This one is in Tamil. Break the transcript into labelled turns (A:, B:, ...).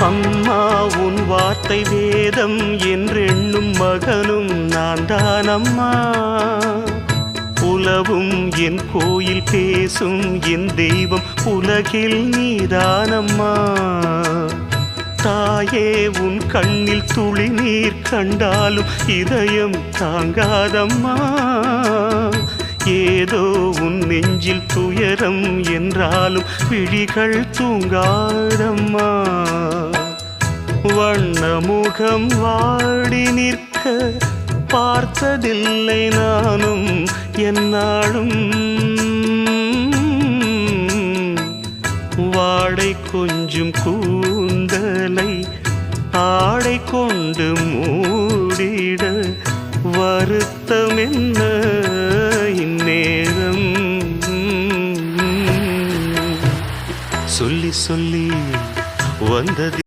A: அம்மா உன் வார்த்தை வேதம் என்றெண்ணும் மகனும் நான் தானம்மா. உலவும் என் கோயில் பேசும் என் தெய்வம் உலகில் நீதானம்மா. தாயே உன் கண்ணில் துளி நீர் கண்டாலும் இதயம் தாங்காதம்மா. ஏதோ உன் நெஞ்சில் துயரம் என்றாலும் விழிகள் தூங்காதம்மா. வண்ணமுகம் வாடி நிற்க பார்த்ததில்லை நானும் என்னாலும். வாடை கொஞ்சம் கூந்தலை ஆடை கொண்டு மூடிட வருத்தம் என்ன இந்நேரம். சொல்லி சொல்லி வந்தது